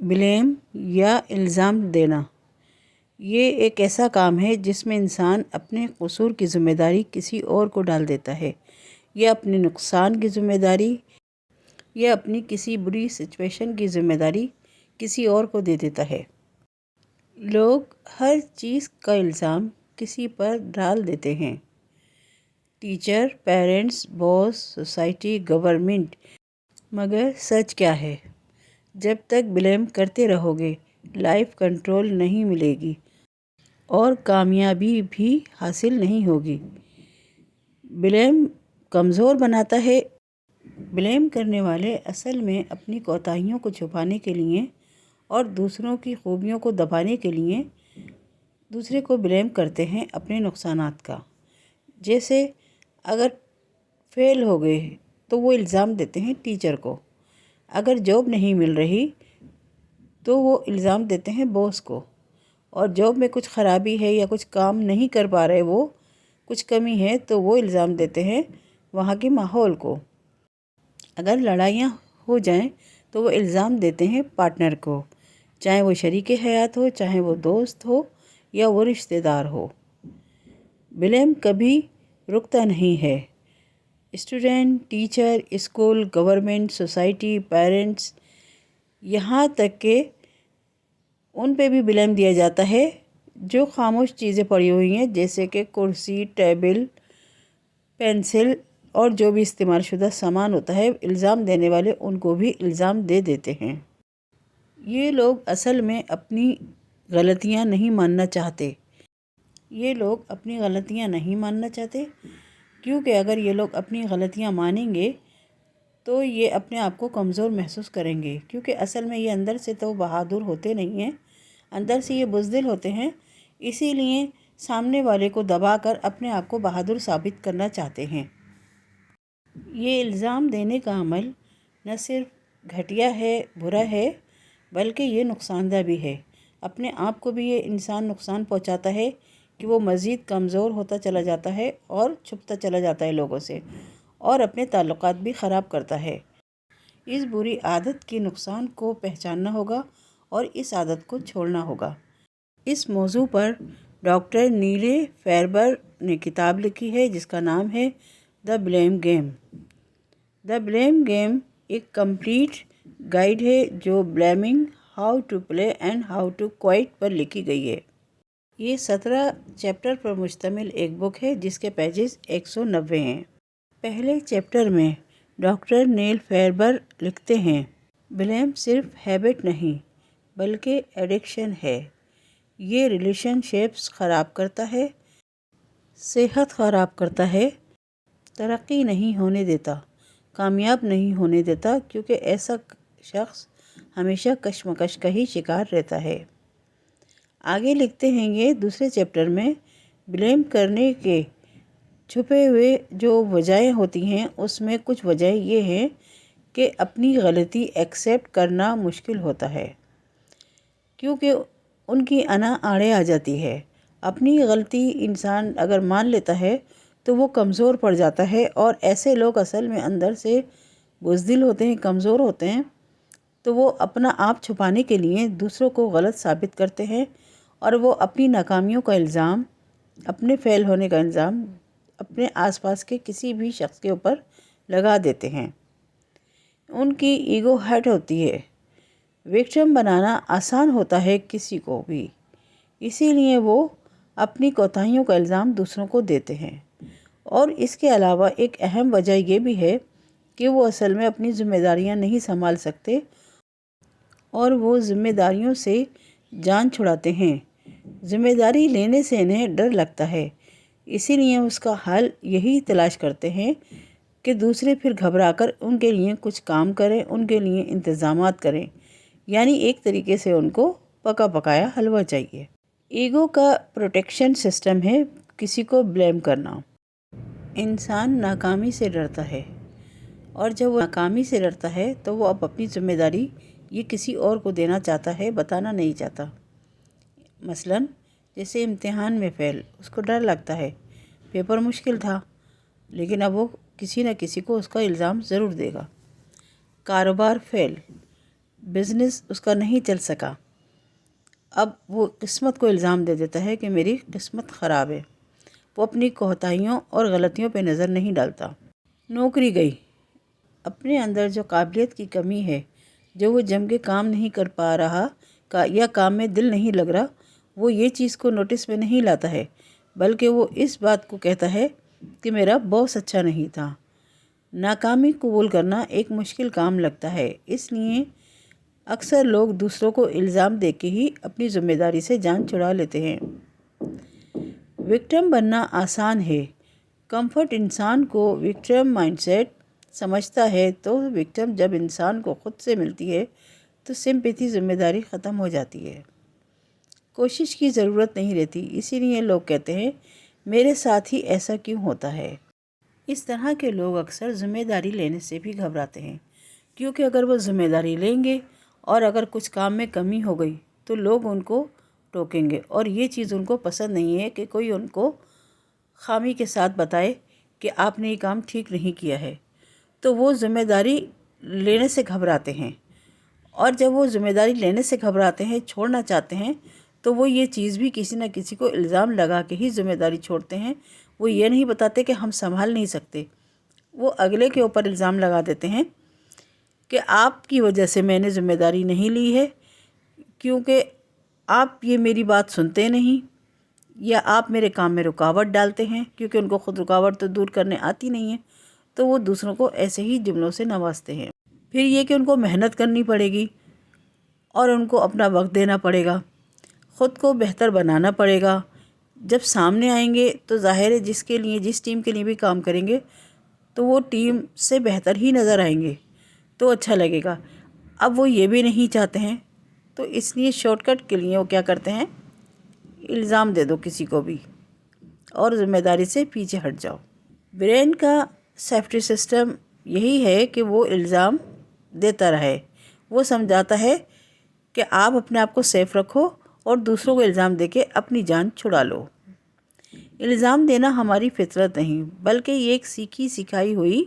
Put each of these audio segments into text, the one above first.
Blame یا الزام دینا یہ ایک ایسا کام ہے جس میں انسان اپنے قصور کی ذمہ داری کسی اور کو ڈال دیتا ہے، یا اپنے نقصان کی ذمہ داری یا اپنی کسی بری سچویشن کی ذمہ داری کسی اور کو دے دیتا ہے۔ لوگ ہر چیز کا الزام کسی پر ڈال دیتے ہیں، ٹیچر، پیرنٹس، باس، سوسائٹی، گورنمنٹ۔ مگر سچ کیا ہے؟ جب تک بلیم کرتے رہو گے لائف کنٹرول نہیں ملے گی اور کامیابی بھی حاصل نہیں ہوگی۔ بلیم کمزور بناتا ہے۔ بلیم کرنے والے اصل میں اپنی کوتاہیوں کو چھپانے کے لیے اور دوسروں کی خوبیوں کو دبانے کے لیے دوسرے کو بلیم کرتے ہیں اپنے نقصانات کا۔ جیسے اگر فیل ہو گئے تو وہ الزام دیتے ہیں ٹیچر کو، اگر جاب نہیں مل رہی تو وہ الزام دیتے ہیں باس کو، اور جاب میں کچھ خرابی ہے یا کچھ کام نہیں کر پا رہے، وہ کچھ کمی ہے تو وہ الزام دیتے ہیں وہاں کے ماحول کو۔ اگر لڑائیاں ہو جائیں تو وہ الزام دیتے ہیں پارٹنر کو، چاہے وہ شریک حیات ہو، چاہے وہ دوست ہو یا وہ رشتہ دار ہو۔ بلیم کبھی رکتا نہیں ہے۔ Student, teacher, school, government, society, parents, یہاں تک کہ ان پہ بھی بلیم دیا جاتا ہے جو خاموش چیزیں پڑی ہوئی ہیں، جیسے کہ کرسی، ٹیبل، پینسل اور جو بھی استعمال شدہ سامان ہوتا ہے، الزام دینے والے ان کو بھی الزام دے دیتے ہیں۔ یہ لوگ اصل میں اپنی غلطیاں نہیں ماننا چاہتے۔ کیونکہ اگر یہ لوگ اپنی غلطیاں مانیں گے تو یہ اپنے آپ کو کمزور محسوس کریں گے، کیونکہ اصل میں یہ اندر سے تو بہادر ہوتے نہیں ہیں، اندر سے یہ بزدل ہوتے ہیں، اسی لیے سامنے والے کو دبا کر اپنے آپ کو بہادر ثابت کرنا چاہتے ہیں۔ یہ الزام دینے کا عمل نہ صرف گھٹیا ہے، برا ہے، بلکہ یہ نقصان دہ بھی ہے۔ اپنے آپ کو بھی یہ انسان نقصان پہنچاتا ہے کہ وہ مزید کمزور ہوتا چلا جاتا ہے اور چھپتا چلا جاتا ہے لوگوں سے، اور اپنے تعلقات بھی خراب کرتا ہے۔ اس بری عادت کے نقصان کو پہچاننا ہوگا اور اس عادت کو چھوڑنا ہوگا۔ اس موضوع پر ڈاکٹر نیل فیربر نے کتاب لکھی ہے جس کا نام ہے the blame game. The blame game ایک کمپلیٹ گائیڈ ہے جو blaming, how to play and how to quit پر لکھی گئی ہے۔ یہ 17 چیپٹر پر مشتمل ایک بک ہے جس کے پیجز 190 ہیں۔ پہلے چیپٹر میں ڈاکٹر نیل فیربر لکھتے ہیں، بلیم صرف ہیبٹ نہیں بلکہ ایڈکشن ہے۔ یہ ریلیشن شپس خراب کرتا ہے، صحت خراب کرتا ہے، ترقی نہیں ہونے دیتا، کامیاب نہیں ہونے دیتا، کیونکہ ایسا شخص ہمیشہ کشمکش کا ہی شکار رہتا ہے۔ آگے لکھتے ہیں، یہ دوسرے چیپٹر میں بلیم کرنے کے چھپے ہوئے جو وجہیں ہوتی ہیں اس میں کچھ وجہ یہ ہیں کہ اپنی غلطی ایکسیپٹ کرنا مشکل ہوتا ہے، کیونکہ ان کی انا آڑے آ جاتی ہے۔ اپنی غلطی انسان اگر مان لیتا ہے تو وہ کمزور پڑ جاتا ہے، اور ایسے لوگ اصل میں اندر سے بزدل ہوتے ہیں، کمزور ہوتے ہیں، تو وہ اپنا آپ چھپانے کے لیے دوسروں کو غلط ثابت کرتے ہیں، اور وہ اپنی ناکامیوں کا الزام، اپنے فیل ہونے کا الزام اپنے آس پاس کے کسی بھی شخص کے اوپر لگا دیتے ہیں۔ ان کی ایگو ہرٹ ہوتی ہے۔ وکٹم بنانا آسان ہوتا ہے کسی کو بھی، اسی لیے وہ اپنی کوتاہیوں کا الزام دوسروں کو دیتے ہیں۔ اور اس کے علاوہ ایک اہم وجہ یہ بھی ہے کہ وہ اصل میں اپنی ذمہ داریاں نہیں سنبھال سکتے، اور وہ ذمہ داریوں سے جان چھڑاتے ہیں۔ ذمہ داری لینے سے انہیں ڈر لگتا ہے، اسی لیے اس کا حل یہی تلاش کرتے ہیں کہ دوسرے پھر گھبرا کر ان کے لیے کچھ کام کریں، ان کے لیے انتظامات کریں، یعنی ایک طریقے سے ان کو پکا پکایا حلوہ چاہیے۔ ایگو کا پروٹیکشن سسٹم ہے کسی کو بلیم کرنا۔ انسان ناکامی سے ڈرتا ہے، اور جب وہ ناکامی سے ڈرتا ہے تو وہ اب اپنی ذمہ داری یہ کسی اور کو دینا چاہتا ہے، بتانا نہیں چاہتا۔ مثلاً جیسے امتحان میں فیل، اس کو ڈر لگتا ہے، پیپر مشکل تھا، لیکن اب وہ کسی نہ کسی کو اس کا الزام ضرور دے گا۔ کاروبار فیل، بزنس اس کا نہیں چل سکا، اب وہ قسمت کو الزام دے دیتا ہے کہ میری قسمت خراب ہے۔ وہ اپنی کوتاہیوں اور غلطیوں پہ نظر نہیں ڈالتا۔ نوکری گئی، اپنے اندر جو قابلیت کی کمی ہے، جو وہ جم کے کام نہیں کر پا رہا یا کام میں دل نہیں لگ رہا، وہ یہ چیز کو نوٹس میں نہیں لاتا ہے، بلکہ وہ اس بات کو کہتا ہے کہ میرا باس اچھا نہیں تھا۔ ناکامی قبول کرنا ایک مشکل کام لگتا ہے، اس لیے اکثر لوگ دوسروں کو الزام دے کے ہی اپنی ذمہ داری سے جان چھڑا لیتے ہیں۔ وکٹم بننا آسان ہے۔ کمفرٹ انسان کو وکٹم مائنڈ سیٹ سمجھتا ہے، تو وکٹم جب انسان کو خود سے ملتی ہے تو سمپیتھی ذمہ داری ختم ہو جاتی ہے، کوشش کی ضرورت نہیں رہتی۔ اسی لیے لوگ کہتے ہیں میرے ساتھ ہی ایسا کیوں ہوتا ہے۔ اس طرح کے لوگ اکثر ذمہ داری لینے سے بھی گھبراتے ہیں، کیونکہ اگر وہ ذمہ داری لیں گے اور اگر کچھ کام میں کمی ہو گئی تو لوگ ان کو ٹوکیں گے، اور یہ چیز ان کو پسند نہیں ہے کہ کوئی ان کو خامی کے ساتھ بتائے کہ آپ نے یہ کام ٹھیک نہیں کیا ہے، تو وہ ذمہ داری لینے سے گھبراتے ہیں۔ اور جب وہ ذمہ داری لینے سے گھبراتے ہیں، چھوڑنا چاہتے ہیں، تو وہ یہ چیز بھی کسی نہ کسی کو الزام لگا کے ہی ذمہ داری چھوڑتے ہیں۔ وہ یہ نہیں بتاتے کہ ہم سنبھال نہیں سکتے، وہ اگلے کے اوپر الزام لگا دیتے ہیں کہ آپ کی وجہ سے میں نے ذمہ داری نہیں لی ہے، کیونکہ آپ یہ میری بات سنتے نہیں، یا آپ میرے کام میں رکاوٹ ڈالتے ہیں، کیونکہ ان کو خود رکاوٹ تو دور کرنے آتی نہیں ہے، تو وہ دوسروں کو ایسے ہی جملوں سے نوازتے ہیں۔ پھر یہ کہ ان کو محنت کرنی پڑے گی اور ان کو اپنا وقت دینا پڑے گا، خود کو بہتر بنانا پڑے گا۔ جب سامنے آئیں گے تو ظاہر ہے جس ٹیم کے لیے بھی کام کریں گے تو وہ ٹیم سے بہتر ہی نظر آئیں گے، تو اچھا لگے گا۔ اب وہ یہ بھی نہیں چاہتے ہیں، تو اس لیے شارٹ کٹ کے لیے وہ کیا کرتے ہیں، الزام دے دو کسی کو بھی اور ذمہ داری سے پیچھے ہٹ جاؤ۔ برین کا سیفٹی سسٹم یہی ہے کہ وہ الزام دیتا رہے۔ وہ سمجھاتا ہے کہ آپ اپنے آپ کو سیف رکھو اور دوسروں کو الزام دے کے اپنی جان چھڑا لو۔ الزام دینا ہماری فطرت نہیں، بلکہ یہ ایک سیکھی سکھائی ہوئی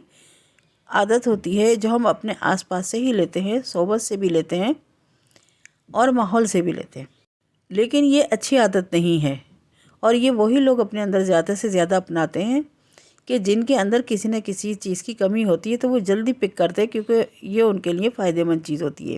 عادت ہوتی ہے جو ہم اپنے آس پاس سے ہی لیتے ہیں، صحبت سے بھی لیتے ہیں اور ماحول سے بھی لیتے ہیں۔ لیکن یہ اچھی عادت نہیں ہے، اور یہ وہی لوگ اپنے اندر زیادہ سے زیادہ اپناتے ہیں کہ جن کے اندر کسی نہ کسی چیز کی کمی ہوتی ہے، تو وہ جلدی پک کرتے ہیں کیونکہ یہ ان کے لیے فائدہ مند چیز ہوتی ہے۔